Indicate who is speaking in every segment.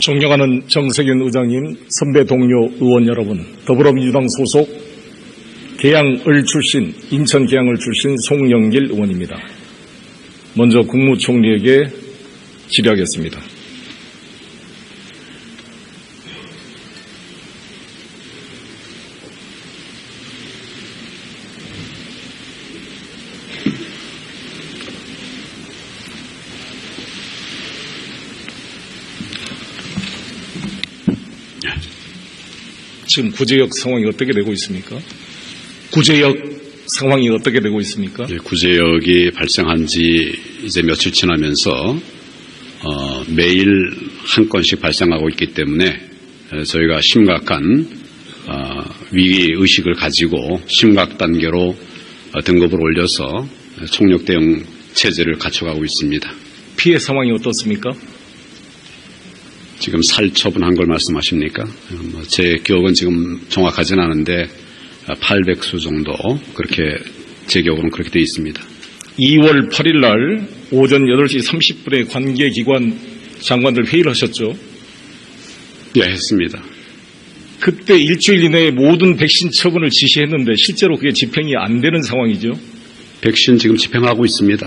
Speaker 1: 존경하는 정세균 의장님, 선배 동료 의원 여러분, 더불어민주당 소속 계양을 출신, 인천 계양을 출신 송영길 의원입니다. 먼저 국무총리에게 질의하겠습니다. 지금 구제역 상황이 어떻게 되고 있습니까? 구제역 상황이 어떻게 되고 있습니까?
Speaker 2: 예, 구제역이 발생한 지 이제 며칠 지나면서 매일 한 건씩 발생하고 있기 때문에 저희가 심각한 위기 의식을 가지고 심각 단계로 등급을 올려서 총력 대응 체제를 갖춰가고 있습니다.
Speaker 1: 피해 상황이 어떻습니까?
Speaker 2: 지금 살처분한 걸 말씀하십니까? 제 기억은 지금 정확하진 않은데 800수 정도 그렇게 제 기억으로는 그렇게 되어 있습니다.
Speaker 1: 2월 8일 날 오전 8시 30분에 관계기관 장관들 회의를 하셨죠?
Speaker 2: 예, 했습니다.
Speaker 1: 그때 일주일 이내에 모든 백신 처분을 지시했는데 실제로 그게 집행이 안 되는 상황이죠?
Speaker 2: 백신 지금 집행하고 있습니다.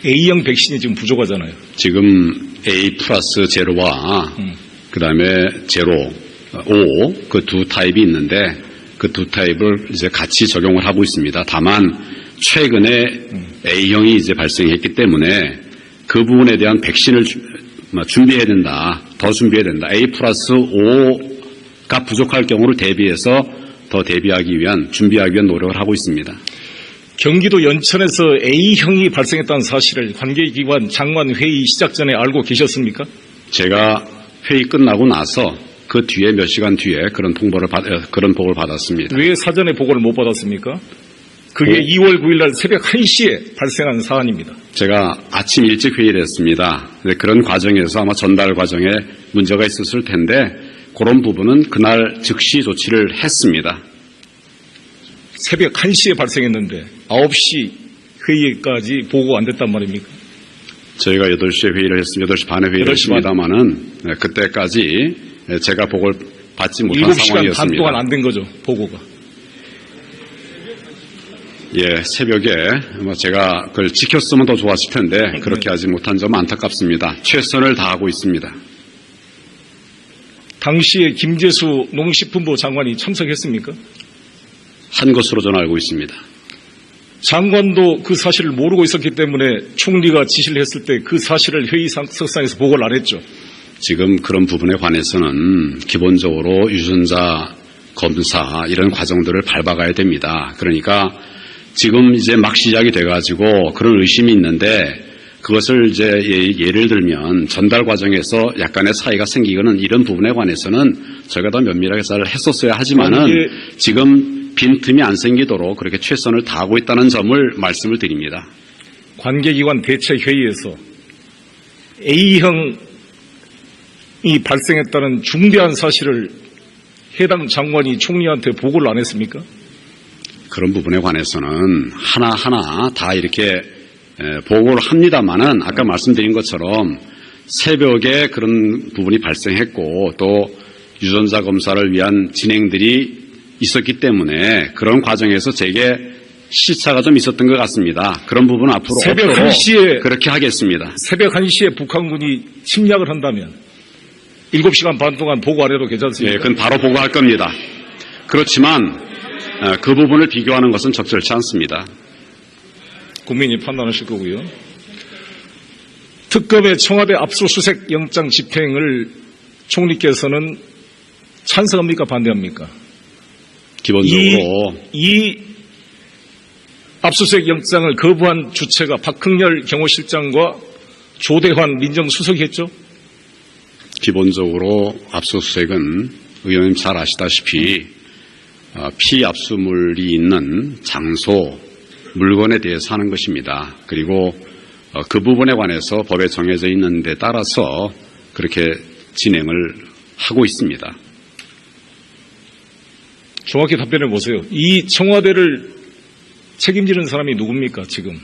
Speaker 1: A형 백신이 지금 부족하잖아요.
Speaker 2: 지금 A 플러스 제로와 그다음에 제로, O 그 두 타입이 있는데 그 두 타입을 이제 같이 적용을 하고 있습니다. 다만 최근에 A형이 이제 발생했기 때문에 그 부분에 대한 백신을 준비해야 된다. 더 준비해야 된다. A 플러스 O가 부족할 경우를 대비해서 더 대비하기 위한 준비하기 위한 노력을 하고 있습니다.
Speaker 1: 경기도 연천에서 A형이 발생했다는 사실을 관계기관 장관 회의 시작 전에 알고 계셨습니까?
Speaker 2: 제가 회의 끝나고 나서 그 뒤에 몇 시간 뒤에 그런 보고를 받았습니다.
Speaker 1: 왜 사전에 보고를 못 받았습니까? 그게 2월 9일 날 새벽 1시에 발생한 사안입니다.
Speaker 2: 제가 아침 일찍 회의를 했습니다. 그런 과정에서 아마 전달 과정에 문제가 있었을 텐데 그런 부분은 그날 즉시 조치를 했습니다.
Speaker 1: 새벽 1시에 발생했는데 9시 회의까지 보고 안 됐단 말입니까?
Speaker 2: 저희가 8시에 회의를 했습니다. 8시 반에 회의를 했습니다만은 그때까지 제가 보고를 받지 못한
Speaker 1: 7시간
Speaker 2: 상황이었습니다.
Speaker 1: 반 동안 안 된 거죠, 보고가.
Speaker 2: 예, 새벽에 제가 그걸 지켰으면 더 좋았을 텐데 그렇게 하지 못한 점은 안타깝습니다. 최선을 다하고 있습니다.
Speaker 1: 당시에 김재수 농식품부 장관이 참석했습니까?
Speaker 2: 한 것으로 저는 알고 있습니다.
Speaker 1: 장관도 그 사실을 모르고 있었기 때문에 총리가 지시를 했을 때 그 사실을 회의석상에서 보고를 안 했죠.
Speaker 2: 지금 그런 부분에 관해서는 기본적으로 유전자 검사 이런 과정들을 밟아가야 됩니다. 그러니까 지금 이제 막 시작이 돼가지고 그런 의심이 있는데 그것을 이제 예를 들면 전달 과정에서 약간의 차이가 생기거나 이런 부분에 관해서는 저희가 더 면밀하게 잘 했었어야 하지만은 지금 빈틈이 안 생기도록 그렇게 최선을 다하고 있다는 점을 말씀을 드립니다.
Speaker 1: 관계기관 대책회의에서 A형이 발생했다는 중대한 사실을 해당 장관이 총리한테 보고를 안 했습니까?
Speaker 2: 그런 부분에 관해서는 하나하나 다 이렇게 보고를 합니다만은 아까 말씀드린 것처럼 새벽에 그런 부분이 발생했고 또 유전자 검사를 위한 진행들이 있었기 때문에 그런 과정에서 제게 시차가 좀 있었던 것 같습니다. 그런 부분은 앞으로
Speaker 1: 새벽 1시에
Speaker 2: 그렇게 하겠습니다.
Speaker 1: 새벽 1시에 북한군이 침략을 한다면 7시간 반 동안 보고 안 해도 괜찮습니까?
Speaker 2: 예, 그건 바로 보고할 겁니다. 그렇지만 그 부분을 비교하는 것은 적절치 않습니다.
Speaker 1: 국민이 판단하실 거고요. 특검의 청와대 압수수색 영장 집행을 총리께서는 찬성합니까? 반대합니까?
Speaker 2: 기본적으로
Speaker 1: 이 압수수색 영장을 거부한 주체가 박흥렬 경호실장과 조대환 민정수석이었죠?
Speaker 2: 기본적으로 압수수색은 의원님 잘 아시다시피 피압수물이 있는 장소, 물건에 대해서 하는 것입니다. 그리고 그 부분에 관해서 법에 정해져 있는 데 따라서 그렇게 진행을 하고 있습니다.
Speaker 1: 정확히 답변해 보세요. 이 청와대를 책임지는 사람이 누굽니까, 지금?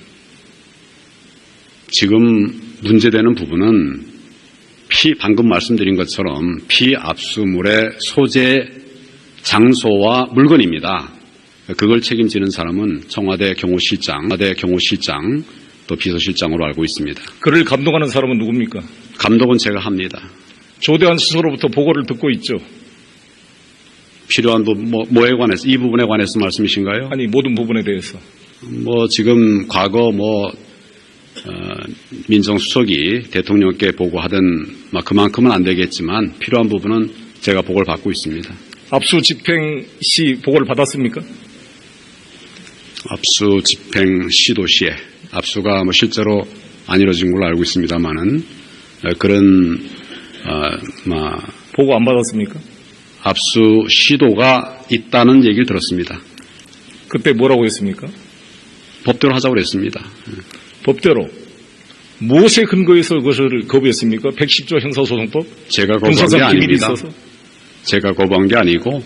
Speaker 2: 지금 문제되는 부분은 방금 말씀드린 것처럼 피압수물의 소재 장소와 물건입니다. 그걸 책임지는 사람은 청와대 경호실장, 또 비서실장으로 알고 있습니다.
Speaker 1: 그를 감독하는 사람은 누굽니까?
Speaker 2: 감독은 제가 합니다.
Speaker 1: 조대환 수석으로부터 보고를 듣고 있죠.
Speaker 2: 필요한 뭐에 관해서, 이 부분에 관해서 말씀이신가요?
Speaker 1: 아니, 모든 부분에 대해서.
Speaker 2: 지금 과거 민정수석이 대통령께 보고하던 그만큼은 안 되겠지만 필요한 부분은 제가 보고를 받고 있습니다.
Speaker 1: 압수 집행 시 보고를 받았습니까?
Speaker 2: 압수 집행 시도 시에 압수가 실제로 안 이루어진 걸로 알고 있습니다만은 그런
Speaker 1: 보고 안 받았습니까?
Speaker 2: 압수 시도가 있다는 얘기를 들었습니다.
Speaker 1: 그때 뭐라고 했습니까?
Speaker 2: 법대로 하자고 그랬습니다.
Speaker 1: 법대로. 무엇에 근거해서 그것을 거부했습니까? 110조 형사소송법?
Speaker 2: 제가 거부한 게 아닙니다. 제가 거부한 게 아니고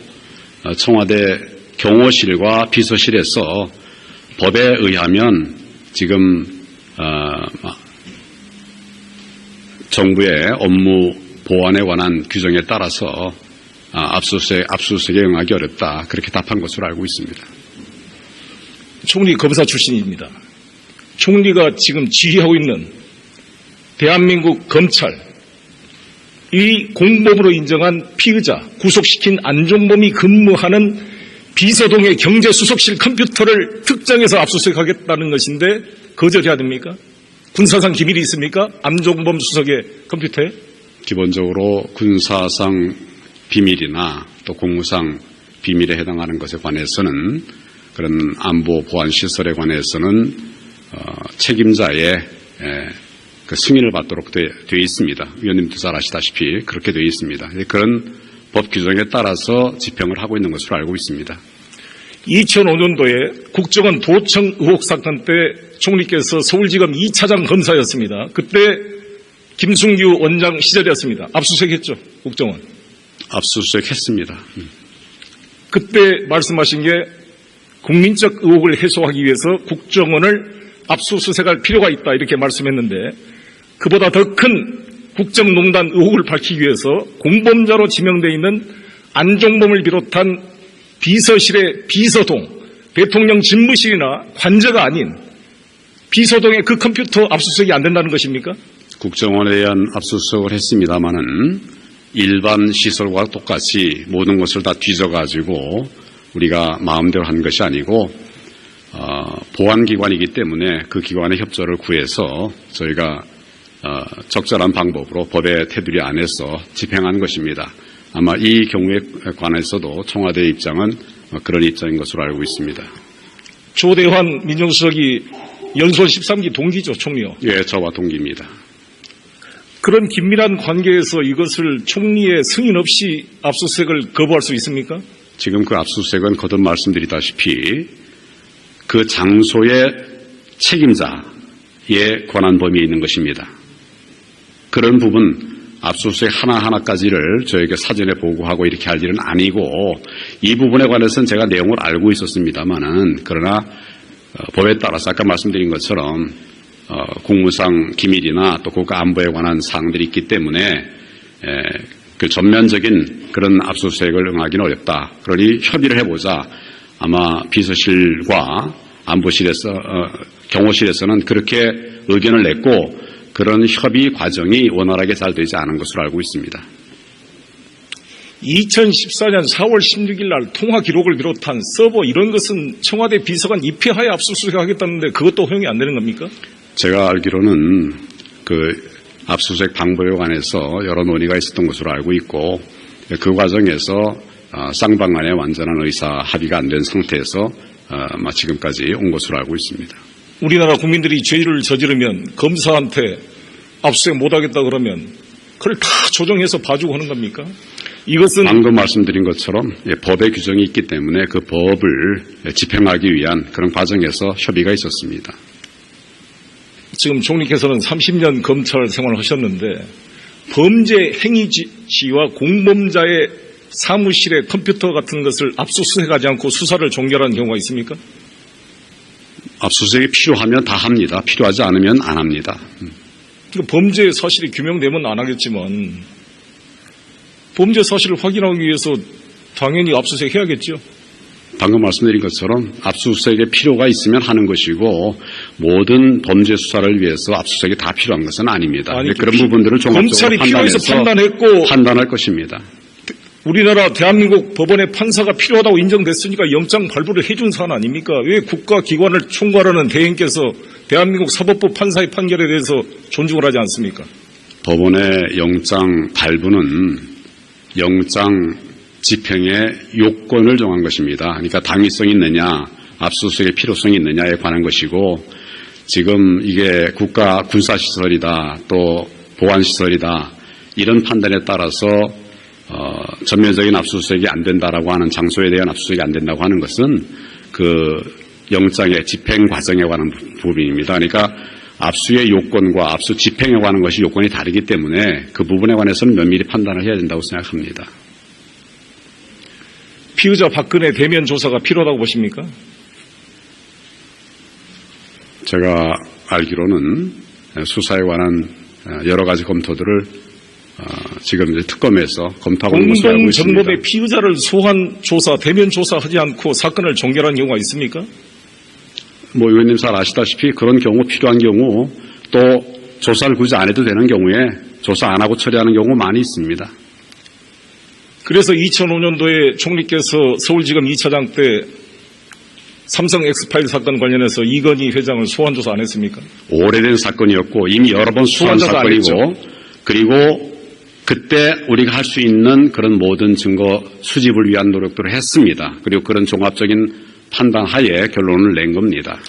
Speaker 2: 청와대 경호실과 비서실에서 법에 의하면 지금 정부의 업무 보완에 관한 규정에 따라서 압수수색에 응하기 어렵다. 그렇게 답한 것으로 알고 있습니다.
Speaker 1: 총리 검사 출신입니다. 총리가 지금 지휘하고 있는 대한민국 검찰, 이 공범으로 인정한 피의자, 구속시킨 안종범이 근무하는 비서동의 경제수석실 컴퓨터를 특정해서 압수수색하겠다는 것인데 거절해야 됩니까? 군사상 기밀이 있습니까? 안종범 수석의 컴퓨터에?
Speaker 2: 기본적으로 군사상 비밀이나 또 공무상 비밀에 해당하는 것에 관해서는 그런 안보 보안 시설에 관해서는 책임자의 그 승인을 받도록 되어 있습니다. 위원님도 잘 아시다시피 그렇게 되어 있습니다. 그런 법 규정에 따라서 집행을 하고 있는 것으로 알고 있습니다.
Speaker 1: 2005년도에 국정원 도청 의혹 사건 때 총리께서 서울지검 2차장 검사였습니다. 그때 김승규 원장 시절이었습니다. 압수수색했죠, 국정원.
Speaker 2: 압수수색했습니다.
Speaker 1: 그때 말씀하신 게 국민적 의혹을 해소하기 위해서 국정원을 압수수색할 필요가 있다 이렇게 말씀했는데 그보다 더 큰 국정농단 의혹을 밝히기 위해서 공범자로 지명되어 있는 안종범을 비롯한 비서실의 비서동, 대통령 집무실이나 관저가 아닌 비서동의 그 컴퓨터 압수수색이 안 된다는 것입니까?
Speaker 2: 국정원에 의한 압수수색을 했습니다마는 일반 시설과 똑같이 모든 것을 다 뒤져가지고 우리가 마음대로 한 것이 아니고 보안기관이기 때문에 그 기관의 협조를 구해서 저희가 적절한 방법으로 법의 테두리 안에서 집행한 것입니다. 아마 이 경우에 관해서도 청와대의 입장은 그런 입장인 것으로 알고 있습니다.
Speaker 1: 조대환 민정수석이 연수원 13기 동기죠, 총리요?
Speaker 2: 예, 저와 동기입니다.
Speaker 1: 그런 긴밀한 관계에서 이것을 총리의 승인 없이 압수수색을 거부할 수 있습니까?
Speaker 2: 지금 그 압수수색은 거듭 말씀드리다시피 그 장소의 책임자의 권한 범위에 있는 것입니다. 그런 부분 압수수색 하나하나까지를 저에게 사전에 보고하고 이렇게 할 일은 아니고 이 부분에 관해서는 제가 내용을 알고 있었습니다만은 그러나 법에 따라서 아까 말씀드린 것처럼 공무상 기밀이나 또 국가 안보에 관한 사항들이 있기 때문에 그 전면적인 그런 압수수색을 응하기는 어렵다. 그러니 협의를 해보자. 아마 비서실과 안보실에서 경호실에서는 그렇게 의견을 냈고 그런 협의 과정이 원활하게 잘 되지 않은 것으로 알고 있습니다.
Speaker 1: 2014년 4월 16일 날 통화 기록을 비롯한 서버 이런 것은 청와대 비서관 입회하에 압수수색하겠다는데 그것도 허용이 안 되는 겁니까?
Speaker 2: 제가 알기로는 그 압수수색 방법에 관해서 여러 논의가 있었던 것으로 알고 있고 그 과정에서 쌍방간의 완전한 의사 합의가 안 된 상태에서 지금까지 온 것으로 알고 있습니다.
Speaker 1: 우리나라 국민들이 죄를 저지르면 검사한테 압수수색 못하겠다 그러면 그걸 다 조정해서 봐주고 하는 겁니까? 이것은
Speaker 2: 방금 말씀드린 것처럼 법의 규정이 있기 때문에 그 법을 집행하기 위한 그런 과정에서 협의가 있었습니다.
Speaker 1: 지금 총리께서는 30년 검찰 생활을 하셨는데 범죄 행위지와 공범자의 사무실의 컴퓨터 같은 것을 압수수색하지 않고 수사를 종결하는 경우가 있습니까?
Speaker 2: 압수수색이 필요하면 다 합니다. 필요하지 않으면 안 합니다.
Speaker 1: 그러니까 범죄 사실이 규명되면 안 하겠지만 범죄 사실을 확인하기 위해서 당연히 압수수색 해야겠죠.
Speaker 2: 방금 말씀드린 것처럼 압수수색에 필요가 있으면 하는 것이고 모든 범죄 수사를 위해서 압수수색이 다 필요한 것은 아닙니다.
Speaker 1: 아니,
Speaker 2: 그런 부분들을 종합적으로
Speaker 1: 검찰이 필요해서
Speaker 2: 판단해서
Speaker 1: 판단했고
Speaker 2: 판단할 것입니다.
Speaker 1: 우리나라 대한민국 법원의 판사가 필요하다고 인정됐으니까 영장 발부를 해준 사안 아닙니까? 왜 국가기관을 총괄하는 대행께서 대한민국 사법부 판사의 판결에 대해서 존중을 하지 않습니까?
Speaker 2: 법원의 영장 발부는 영장 집행의 요건을 정한 것입니다. 그러니까 당위성이 있느냐, 압수수색의 필요성이 있느냐에 관한 것이고 지금 이게 국가 군사시설이다, 또 보안시설이다 이런 판단에 따라서 전면적인 압수수색이 안 된다라고 하는 장소에 대한 압수수색이 안 된다고 하는 것은 그 영장의 집행 과정에 관한 부분입니다. 그러니까 압수의 요건과 압수 집행에 관한 것이 요건이 다르기 때문에 그 부분에 관해서는 면밀히 판단을 해야 된다고 생각합니다.
Speaker 1: 피의자 박근혜 대면 조사가 필요하다고 보십니까?
Speaker 2: 제가 알기로는 수사에 관한 여러 가지 검토들을 지금 이제 특검에서 검토하고 있는 것으로 알고 있습니다.
Speaker 1: 공동정범의 피의자를 소환 조사, 대면 조사하지 않고 사건을 종결한 경우가 있습니까?
Speaker 2: 의원님 잘 아시다시피 그런 경우 필요한 경우 또 조사를 굳이 안 해도 되는 경우에 조사 안 하고 처리하는 경우 많이 있습니다.
Speaker 1: 그래서 2005년도에 총리께서 서울지검 2차장 때 삼성 엑스파일 사건 관련해서 이건희 회장을 소환 조사 안 했습니까?
Speaker 2: 오래된 사건이었고 이미 여러 번 소환 사건이고 그리고 그때 우리가 할 수 있는 그런 모든 증거 수집을 위한 노력들을 했습니다. 그리고 그런 종합적인 판단 하에 결론을 낸 겁니다.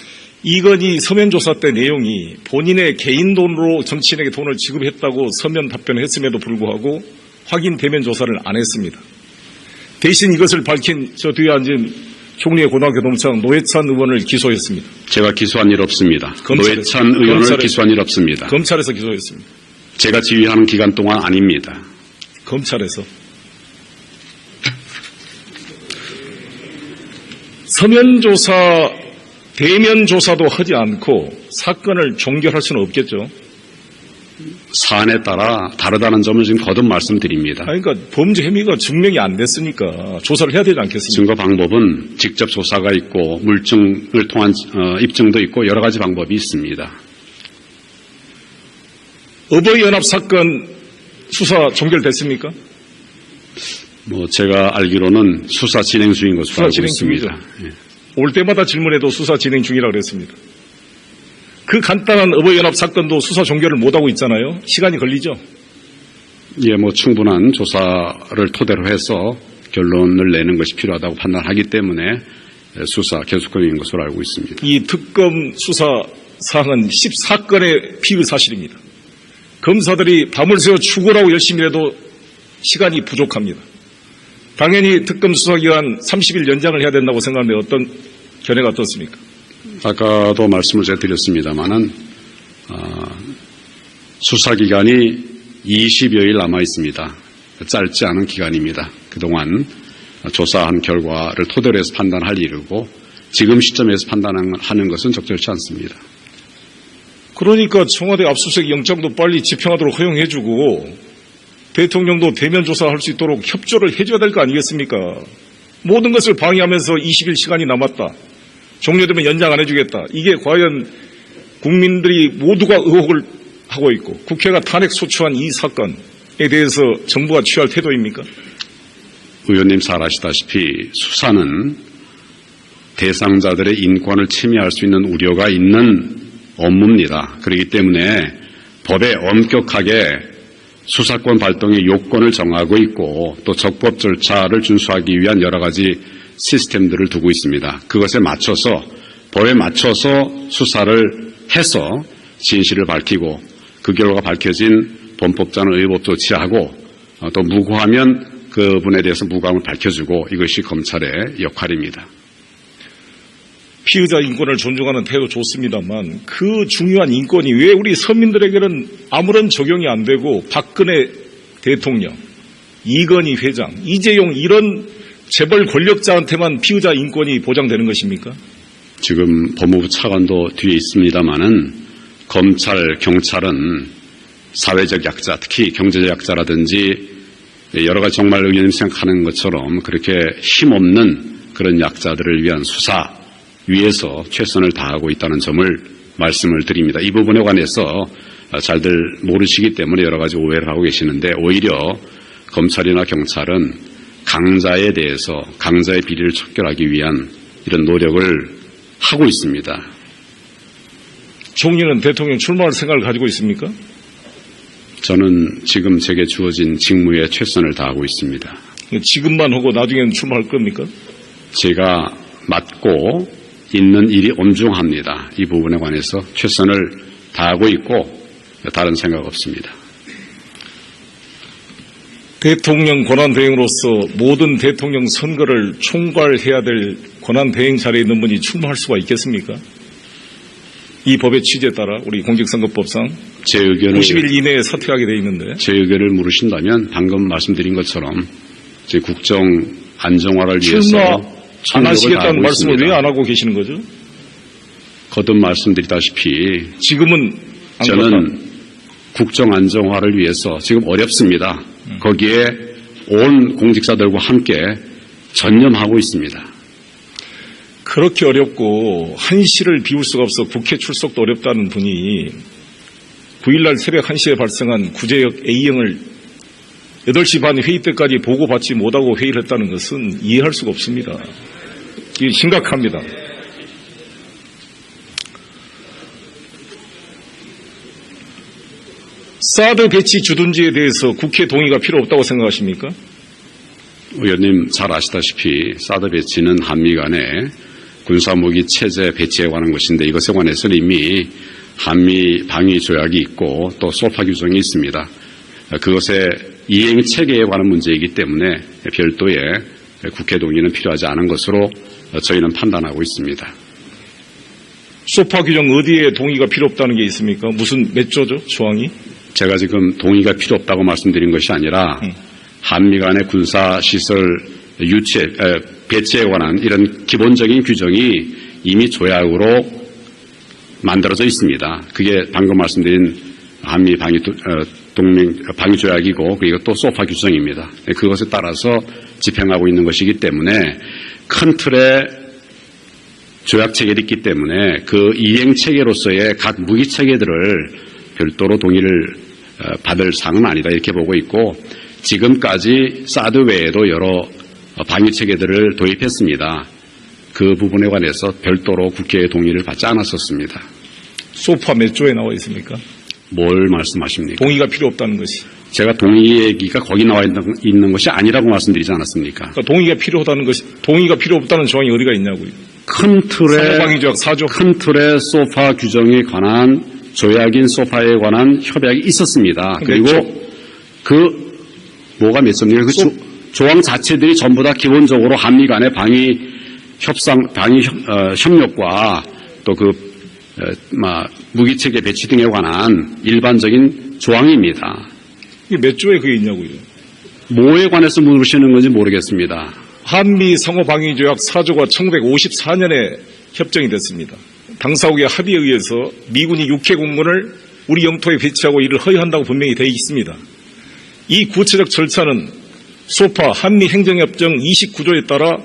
Speaker 1: 이건희 서면 조사 때 내용이 본인의 개인 돈으로 정치인에게 돈을 지급했다고 서면 답변했음에도 불구하고 확인 대면 조사를 안 했습니다. 대신 이것을 밝힌 저 뒤에 앉은 총리의 고등교통청 노회찬 의원을 기소했습니다.
Speaker 2: 제가 기소한 일 없습니다.
Speaker 1: 검찰에서.
Speaker 2: 노회찬 의원을 기소한 일 없습니다.
Speaker 1: 검찰에서 기소했습니다.
Speaker 2: 제가 지휘하는 기간 동안 아닙니다.
Speaker 1: 검찰에서. 서면 조사, 대면 조사도 하지 않고 사건을 종결할 수는 없겠죠.
Speaker 2: 사안에 따라 다르다는 점을 지금 거듭 말씀드립니다.
Speaker 1: 그러니까 범죄 혐의가 증명이 안 됐으니까 조사를 해야 되지 않겠습니까?
Speaker 2: 증거 방법은 직접 조사가 있고 물증을 통한 입증도 있고 여러 가지 방법이 있습니다.
Speaker 1: 어버이연합 사건 수사 종결됐습니까?
Speaker 2: 제가 알기로는 수사 진행 중인 것으로
Speaker 1: 수사
Speaker 2: 알고
Speaker 1: 진행
Speaker 2: 있습니다. 예.
Speaker 1: 올 때마다 질문해도 수사 진행 중이라고 그랬습니다. 그 간단한 어버이연합 사건도 수사 종결을 못하고 있잖아요. 시간이 걸리죠.
Speaker 2: 예, 충분한 조사를 토대로 해서 결론을 내는 것이 필요하다고 판단하기 때문에 수사 계속 중인 것으로 알고 있습니다.
Speaker 1: 이 특검 수사 사항은 14건의 피의 사실입니다. 검사들이 밤을 새워 추구하고 열심히 해도 시간이 부족합니다. 당연히 특검 수사기간 30일 연장을 해야 된다고 생각하는데 어떤 견해가 어떻습니까?
Speaker 2: 아까도 말씀을 제가 드렸습니다마는 수사기간이 20여일 남아 있습니다. 짧지 않은 기간입니다. 그동안 조사한 결과를 토대로 해서 판단할 일이고 지금 시점에서 판단하는 것은 적절치 않습니다.
Speaker 1: 그러니까 청와대 압수수색 영장도 빨리 집행하도록 허용해주고 대통령도 대면 조사할 수 있도록 협조를 해줘야 될 거 아니겠습니까? 모든 것을 방해하면서 20일 시간이 남았다. 종료되면 연장 안 해주겠다. 이게 과연 국민들이 모두가 의혹을 하고 있고 국회가 탄핵 소추한 이 사건에 대해서 정부가 취할 태도입니까?
Speaker 2: 의원님 잘 아시다시피 수사는 대상자들의 인권을 침해할 수 있는 우려가 있는 업무입니다. 그렇기 때문에 법에 엄격하게 수사권 발동의 요건을 정하고 있고 또 적법 절차를 준수하기 위한 여러 가지 시스템들을 두고 있습니다. 그것에 맞춰서 법에 맞춰서 수사를 해서 진실을 밝히고 그 결과가 밝혀진 범법자는 의법 조치하고 또 무고하면 그분에 대해서 무고함을 밝혀주고 이것이 검찰의 역할입니다.
Speaker 1: 피의자 인권을 존중하는 태도 좋습니다만 그 중요한 인권이 왜 우리 서민들에게는 아무런 적용이 안 되고 박근혜 대통령, 이건희 회장, 이재용 이런 재벌 권력자한테만 피의자 인권이 보장되는 것입니까?
Speaker 2: 지금 법무부 차관도 뒤에 있습니다마는 검찰, 경찰은 사회적 약자, 특히 경제적 약자라든지 여러 가지 정말 의원님 생각하는 것처럼 그렇게 힘없는 그런 약자들을 위한 수사 위에서 최선을 다하고 있다는 점을 말씀을 드립니다. 이 부분에 관해서 잘들 모르시기 때문에 여러 가지 오해를 하고 계시는데 오히려 검찰이나 경찰은 강자에 대해서 강자의 비리를 척결하기 위한 이런 노력을 하고 있습니다.
Speaker 1: 총리는 대통령 출마할 생각을 가지고 있습니까?
Speaker 2: 저는 지금 제게 주어진 직무에 최선을 다하고 있습니다.
Speaker 1: 지금만 하고 나중에는 출마할 겁니까?
Speaker 2: 제가 맡고 있는 일이 엄중합니다. 이 부분에 관해서 최선을 다하고 있고 다른 생각 없습니다.
Speaker 1: 대통령 권한대행으로서 모든 대통령 선거를 총괄해야 될 권한대행 자리에 있는 분이 출마할 수가 있겠습니까? 이 법의 취지에 따라 우리 공직선거법상
Speaker 2: 제 의견을
Speaker 1: 90일 이내에 사퇴하게 돼 있는데
Speaker 2: 제 의견을 물으신다면 방금 말씀드린 것처럼 제 국정 안정화를
Speaker 1: 출마
Speaker 2: 위해서
Speaker 1: 안 하시겠다는 말씀을
Speaker 2: 있습니다.
Speaker 1: 왜 안 하고 계시는 거죠?
Speaker 2: 거듭 말씀드리다시피
Speaker 1: 지금은 안
Speaker 2: 저는
Speaker 1: 그렇다.
Speaker 2: 국정 안정화를 위해서 지금 어렵습니다. 거기에 온 공직자들과 함께 전념하고 있습니다.
Speaker 1: 그렇게 어렵고 한시를 비울 수가 없어 국회 출석도 어렵다는 분이 9일날 새벽 1시에 발생한 구제역 A형을 8시 반 회의 때까지 보고받지 못하고 회의를 했다는 것은 이해할 수가 없습니다. 이게 심각합니다. 사드 배치 주둔지에 대해서 국회 동의가 필요 없다고 생각하십니까?
Speaker 2: 의원님 잘 아시다시피 사드 배치는 한미 간의 군사무기 체제 배치에 관한 것인데 이것에 관해서는 이미 한미 방위 조약이 있고 또 소파 규정이 있습니다. 그것의 이행 체계에 관한 문제이기 때문에 별도의 국회 동의는 필요하지 않은 것으로 저희는 판단하고 있습니다.
Speaker 1: 소파 규정 어디에 동의가 필요 없다는 게 있습니까? 무슨 몇 조죠? 조항이?
Speaker 2: 제가 지금 동의가 필요 없다고 말씀드린 것이 아니라 한미 간의 군사시설 배치에 관한 이런 기본적인 규정이 이미 조약으로 만들어져 있습니다. 그게 방금 말씀드린 한미 방위 조약이고 그리고 또 소파 규정입니다. 그것에 따라서 집행하고 있는 것이기 때문에 큰 틀의 조약 체계도 있기 때문에 그 이행 체계로서의 각 무기 체계들을 별도로 동의를 받을 사항은 아니다 이렇게 보고 있고 지금까지 사드 외에도 여러 방위 체계들을 도입했습니다. 그 부분에 관해서 별도로 국회의 동의를 받지 않았었습니다.
Speaker 1: 소파 몇 조에 나와 있습니까?
Speaker 2: 뭘 말씀하십니까?
Speaker 1: 동의가 필요 없다는 것이.
Speaker 2: 제가 동의 얘기가 거기 나와 있는 것이 아니라고 말씀드리지 않았습니까?
Speaker 1: 그러니까 동의가 필요 없다는 조항이 어디가 있냐고요.
Speaker 2: 큰 틀의
Speaker 1: 상호방위조약 4조.
Speaker 2: 큰 틀의 소파 규정에 관한 조약인 소파에 관한 협약이 있었습니다. 그리고 뭐가 몇 조입니까? 조항 자체들이 전부 다 기본적으로 한미 간의 방위 협력과 또 무기 체계 배치 등에 관한 일반적인 조항입니다.
Speaker 1: 이게 몇 조에 그게 있냐고요.
Speaker 2: 뭐에 관해서 물으시는 건지 모르겠습니다.
Speaker 1: 한미 상호방위조약 4조가 1954년에 협정이 됐습니다. 당사국의 합의에 의해서 미군이 육해 공군을 우리 영토에 배치하고 이를 허용한다고 분명히 되어 있습니다. 이 구체적 절차는 소파 한미 행정협정 29조에 따라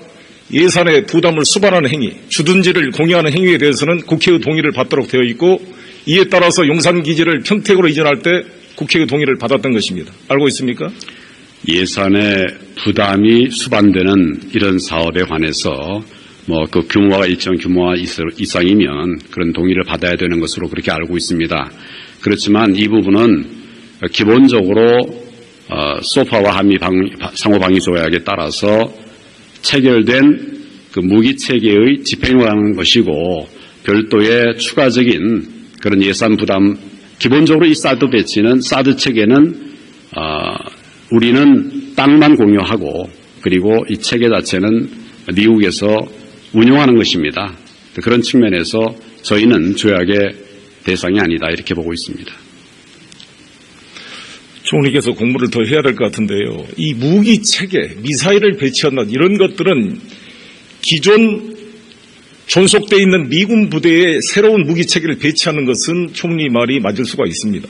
Speaker 1: 예산의 부담을 수반하는 행위, 주둔지를 공유하는 행위에 대해서는 국회의 동의를 받도록 되어 있고 이에 따라서 용산기지를 평택으로 이전할 때 국회의 동의를 받았던 것입니다. 알고 있습니까?
Speaker 2: 예산의 부담이 수반되는 이런 사업에 관해서 그 규모가 일정 규모와 이상이면 그런 동의를 받아야 되는 것으로 그렇게 알고 있습니다. 그렇지만 이 부분은 기본적으로 소파와 한미 상호방위 조약에 따라서 체결된 그 무기 체계의 집행을 하는 것이고 별도의 추가적인 그런 예산 부담 기본적으로 이 사드 배치는 사드 체계는 우리는 땅만 공유하고 그리고 이 체계 자체는 미국에서 운용하는 것입니다. 그런 측면에서 저희는 조약의 대상이 아니다 이렇게 보고 있습니다.
Speaker 1: 총리께서 공부를 더 해야 될 것 같은데요. 이 무기 체계, 미사일을 배치한다 이런 것들은 기존 존속되어 있는 미군 부대에 새로운 무기 체계를 배치하는 것은 총리 말이 맞을 수가 있습니다.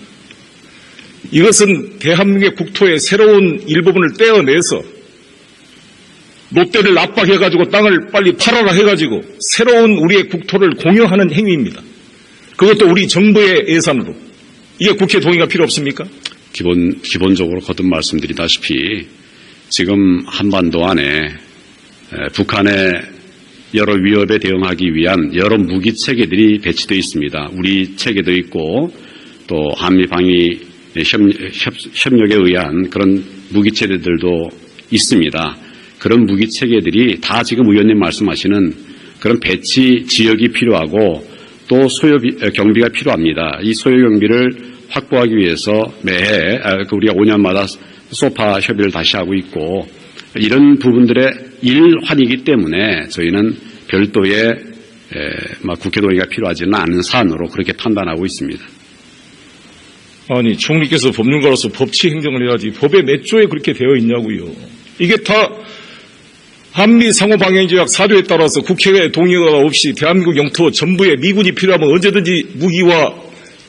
Speaker 1: 이것은 대한민국의 국토의 새로운 일부분을 떼어내서 롯데를 압박해가지고 땅을 빨리 팔아라 해가지고 새로운 우리의 국토를 공유하는 행위입니다. 그것도 우리 정부의 예산으로. 이게 국회 동의가 필요 없습니까?
Speaker 2: 기본적으로 거듭 말씀드리다시피 지금 한반도 안에 북한의 여러 위협에 대응하기 위한 여러 무기 체계들이 배치되어 있습니다. 우리 체계도 있고 또 한미 방위 협력에 의한 그런 무기 체계들도 있습니다. 그런 무기 체계들이 다 지금 의원님 말씀하시는 그런 배치 지역이 필요하고 또 소요 경비가 필요합니다. 이 소요 경비를 확보하기 위해서 매해 우리가 5년마다 소파 협의를 다시 하고 있고 이런 부분들의 일환이기 때문에 저희는 별도의 국회 동의가 필요하지는 않은 사안으로 그렇게 판단하고 있습니다.
Speaker 1: 아니, 총리께서 법률가로서 법치 행정을 해야지 법에 몇 조에 그렇게 되어 있냐고요. 이게 다 한미 상호방위조약 4조에 따라서 국회의 동의가 없이 대한민국 영토 전부에 미군이 필요하면 언제든지 무기와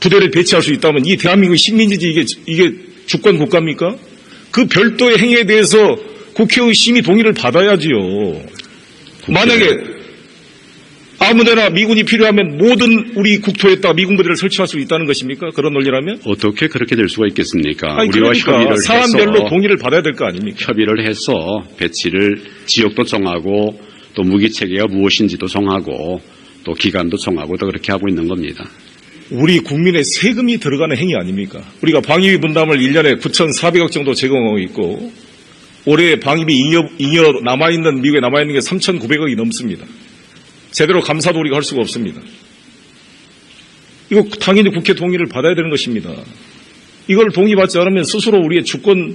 Speaker 1: 부대를 배치할 수 있다면 이 대한민국 식민지지 이게 주권 국가입니까? 그 별도의 행위에 대해서 국회의 심의 동의를 받아야지요. 만약에 아무데나 미군이 필요하면 모든 우리 국토에다가 미군 부대를 설치할 수 있다는 것입니까? 그런 논리라면?
Speaker 2: 어떻게 그렇게 될 수가 있겠습니까?
Speaker 1: 아니,
Speaker 2: 우리와
Speaker 1: 그러니까
Speaker 2: 협의를
Speaker 1: 사안별로
Speaker 2: 해서
Speaker 1: 동의를 받아야 될 거 아닙니까?
Speaker 2: 협의를 해서 배치를 지역도 정하고 또 무기 체계가 무엇인지도 정하고 또 기간도 정하고 또 그렇게 하고 있는 겁니다.
Speaker 1: 우리 국민의 세금이 들어가는 행위 아닙니까? 우리가 방위비 분담을 1년에 9,400억 정도 제공하고 있고 올해 방위비 잉여 남아있는 미국에 남아있는 게 3,900억이 넘습니다. 제대로 감사도 우리가 할 수가 없습니다. 이거 당연히 국회 동의를 받아야 되는 것입니다. 이걸 동의받지 않으면 스스로 우리의 주권을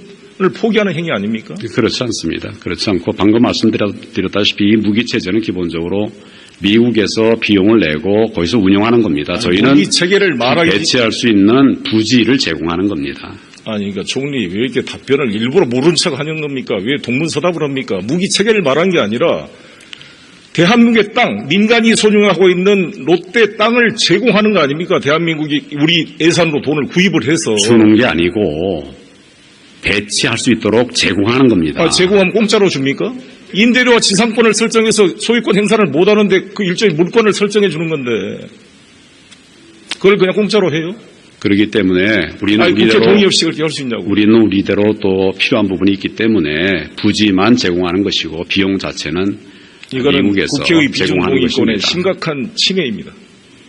Speaker 1: 포기하는 행위 아닙니까?
Speaker 2: 그렇지 않습니다. 그렇지 않고 방금 말씀드렸다시피 이 무기체제는 기본적으로 미국에서 비용을 내고 거기서 운영하는 겁니다. 저희는
Speaker 1: 무기체계를 말하기
Speaker 2: 배치할 수 있는 부지를 제공하는 겁니다.
Speaker 1: 아니, 그러니까 총리 왜 이렇게 답변을 일부러 모른 척 하는 겁니까? 왜 동문서답을 합니까? 무기체계를 말한 게 아니라 대한민국의 땅, 민간이 소유하고 있는 롯데 땅을 제공하는 거 아닙니까? 대한민국이 우리 예산으로 돈을 구입을 해서.
Speaker 2: 주는 게 아니고 배치할 수 있도록 제공하는 겁니다.
Speaker 1: 제공하면 공짜로 줍니까? 임대료와 지상권을 설정해서 소유권 행사를 못하는데 그 일종의 물권을 설정해 주는 건데 그걸 그냥 공짜로 해요?
Speaker 2: 그렇기 때문에 우리는
Speaker 1: 국회 동의 없이 그렇게 할 수 있냐고.
Speaker 2: 우리는 우리대로 또 필요한 부분이 있기 때문에 부지만 제공하는 것이고 비용 자체는
Speaker 1: 이거는
Speaker 2: 미국에서
Speaker 1: 국회의
Speaker 2: 제공하는
Speaker 1: 비준동의권의
Speaker 2: 것입니다.
Speaker 1: 심각한 침해입니다.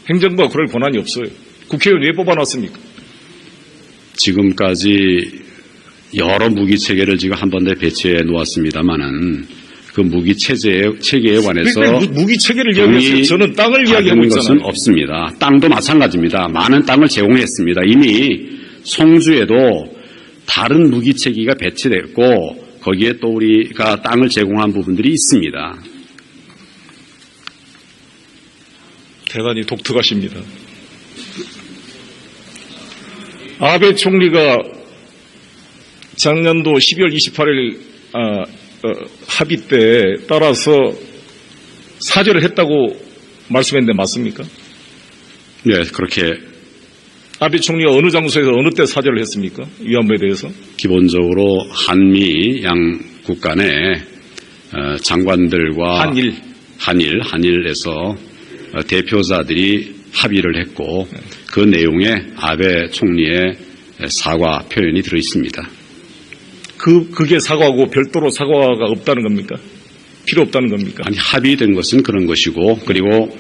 Speaker 1: 행정부가 그럴 권한이 없어요. 국회의원 왜 뽑아놨습니까?
Speaker 2: 지금까지 여러 무기 체계를 지금 한 번에 배치해 놓았습니다만은 그 무기 체계에 관해서
Speaker 1: 그러니까 무기 체계를 이야기했어요. 저는 땅을 이야기하고
Speaker 2: 것은
Speaker 1: 있잖아요.
Speaker 2: 없습니다. 땅도 마찬가지입니다. 많은 땅을 제공했습니다. 이미 송주에도 다른 무기 체계가 배치됐고 거기에 또 우리가 땅을 제공한 부분들이 있습니다.
Speaker 1: 대단히 독특하십니다. 아베 총리가 작년도 12월 28일 합의 때 따라서 사죄를 했다고 말씀했는데 맞습니까?
Speaker 2: 네, 그렇게
Speaker 1: 아베 총리가 어느 장소에서 어느 때 사죄를 했습니까? 위안부에 대해서?
Speaker 2: 기본적으로 한미 양국 간의 장관들과 한일에서 대표자들이 합의를 했고 그 내용에 아베 총리의 사과 표현이 들어 있습니다.
Speaker 1: 그게 사과고 별도로 사과가 없다는 겁니까? 필요 없다는 겁니까?
Speaker 2: 아니, 합의된 것은 그런 것이고 그리고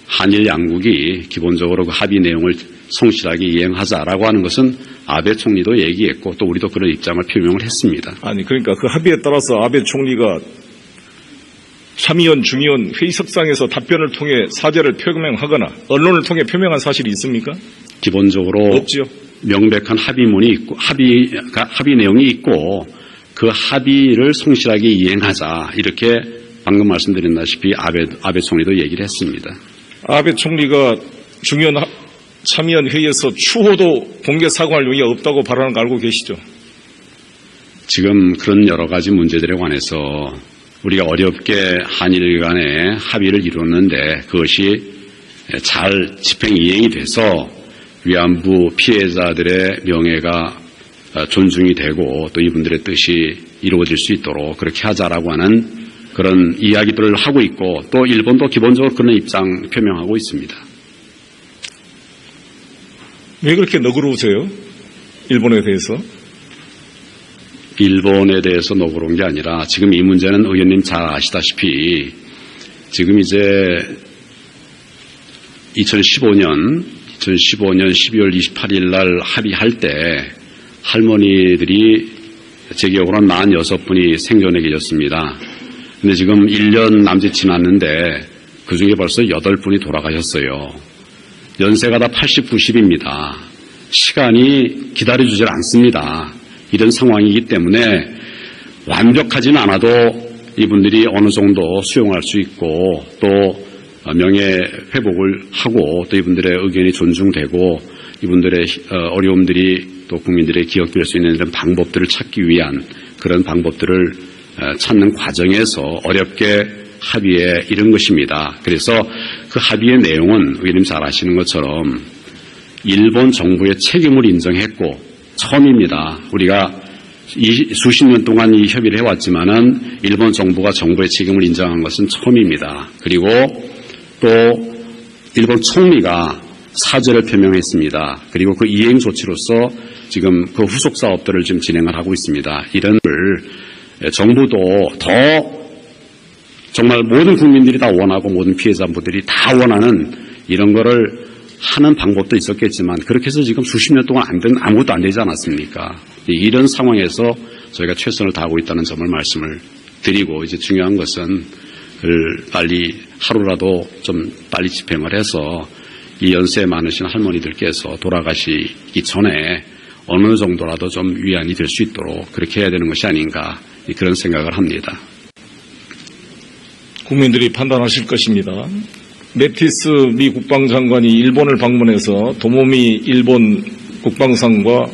Speaker 2: 한일 양국이 기본적으로 그 합의 내용을 성실하게 이행하자라고 하는 것은 아베 총리도 얘기했고 또 우리도 그런 입장을 표명을 했습니다.
Speaker 1: 아니, 그러니까 그 합의에 따라서 아베 총리가 참의원, 중의원 회의석상에서 답변을 통해 사죄를 표명하거나 언론을 통해 표명한 사실이 있습니까?
Speaker 2: 기본적으로
Speaker 1: 없지요.
Speaker 2: 명백한 합의문이 있고 합의 내용이 있고 그 합의를 성실하게 이행하자 이렇게 방금 말씀드렸다시피 아베 총리도 얘기를 했습니다.
Speaker 1: 아베 총리가 중의원 참의원 회의에서 추호도 공개 사과할 용의가 없다고 발언한 거 알고 계시죠?
Speaker 2: 지금 그런 여러 가지 문제들에 관해서 우리가 어렵게 한일 간의 합의를 이뤘는데 그것이 잘 집행 이행이 돼서 위안부 피해자들의 명예가 존중이 되고 또 이분들의 뜻이 이루어질 수 있도록 그렇게 하자라고 하는 그런 이야기들을 하고 있고 또 일본도 기본적으로 그런 입장 표명하고 있습니다.
Speaker 1: 왜 그렇게 너그러우세요? 일본에 대해서?
Speaker 2: 일본에 대해서 너그러운 게 아니라 지금 이 문제는 의원님 잘 아시다시피 지금 이제 2015년 12월 28일 날 합의할 때 할머니들이 제 기억으로는 46분이 생존해 계셨습니다. 근데 지금 1년 남짓 지났는데 그중에 벌써 8분이 돌아가셨어요. 연세가 다 80, 90입니다. 시간이 기다려주질 않습니다. 이런 상황이기 때문에 완벽하지는 않아도 이분들이 어느 정도 수용할 수 있고 또 명예회복을 하고 또 이분들의 의견이 존중되고 이분들의 어려움들이 또 국민들의 기억될 수 있는 이런 방법들을 찾기 위한 그런 방법들을 찾는 과정에서 어렵게 합의에 이른 것입니다. 그래서 그 합의의 내용은 의원님 잘 아시는 것처럼 일본 정부의 책임을 인정했고 처음입니다. 우리가 수십 년 동안 이 협의를 해왔지만은 일본 정부가 정부의 책임을 인정한 것은 처음입니다. 그리고 또 일본 총리가 사죄를 표명했습니다. 그리고 그 이행 조치로서 지금 그 후속 사업들을 지금 진행을 하고 있습니다. 이런 걸 정부도 더 정말 모든 국민들이 다 원하고 모든 피해자분들이 다 원하는 이런 거를 하는 방법도 있었겠지만 그렇게 해서 지금 수십 년 동안 아무것도 안 되지 않았습니까? 이런 상황에서 저희가 최선을 다하고 있다는 점을 말씀을 드리고 이제 중요한 것은 그걸 빨리 하루라도 좀 빨리 집행을 해서 이 연세 많으신 할머니들께서 돌아가시기 전에 어느 정도라도 좀 위안이 될 수 있도록 그렇게 해야 되는 것이 아닌가 그런 생각을 합니다.
Speaker 1: 국민들이 판단하실 것입니다. 매티스 미 국방장관이 일본을 방문해서 도모미 일본 국방상과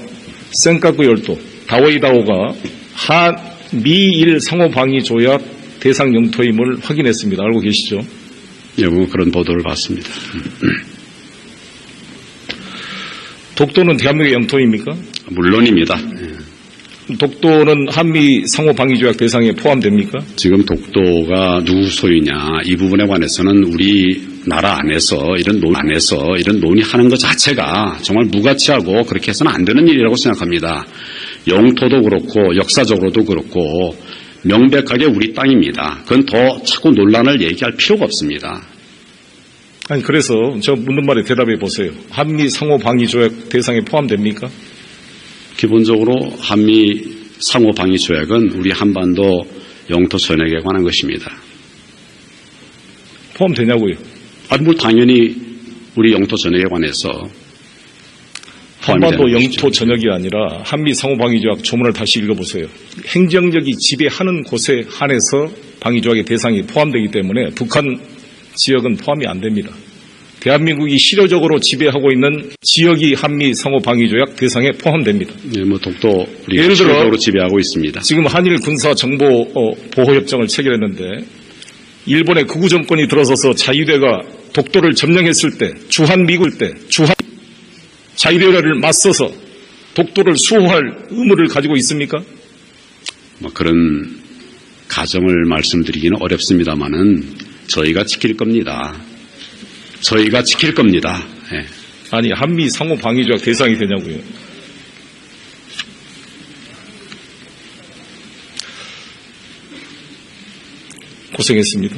Speaker 1: 센카쿠 열도 다오이다오가 한미일 상호방위조약 대상 영토임을 확인했습니다. 알고 계시죠?
Speaker 2: 예, 그런 보도를 봤습니다.
Speaker 1: 독도는 대한민국의 영토입니까?
Speaker 2: 물론입니다.
Speaker 1: 독도는 한미 상호방위조약 대상에 포함됩니까?
Speaker 2: 지금 독도가 누구 소유냐 이 부분에 관해서는 우리 나라 안에서 이런 논의하는 것 자체가 정말 무가치하고 그렇게 해서는 안 되는 일이라고 생각합니다. 영토도 그렇고 역사적으로도 그렇고 명백하게 우리 땅입니다. 그건 더 자꾸 논란을 얘기할 필요가 없습니다.
Speaker 1: 아니 그래서 저 묻는 말에 대답해 보세요. 한미 상호방위조약 대상에 포함됩니까?
Speaker 2: 기본적으로 한미 상호방위조약은 우리 한반도 영토 전역에 관한 것입니다.
Speaker 1: 포함되냐고요?
Speaker 2: 뭐 당연히 우리 영토 전역에 관해서
Speaker 1: 한반도 영토 전역이 아니라 한미 상호방위조약 조문을 다시 읽어보세요. 행정력이 지배하는 곳에 한해서 방위조약의 대상이 포함되기 때문에 북한 지역은 포함이 안 됩니다. 대한민국이 실효적으로 지배하고 있는 지역이 한미 상호방위조약 대상에 포함됩니다.
Speaker 2: 네, 독도 우리가
Speaker 1: 예를 들어
Speaker 2: 실효적으로 지배하고 있습니다.
Speaker 1: 지금 한일 군사 정보 보호 협정을 체결했는데 일본의 극우 정권이 들어서서 자위대가 독도를 점령했을 때 주한미군 때 자위대를 맞서서 독도를 수호할 의무를 가지고 있습니까?
Speaker 2: 그런 가정을 말씀드리기는 어렵습니다만은 저희가 지킬 겁니다. 저희가 지킬 겁니다. 네.
Speaker 1: 아니 한미 상호방위조약 대상이 되냐고요. 고생했습니다.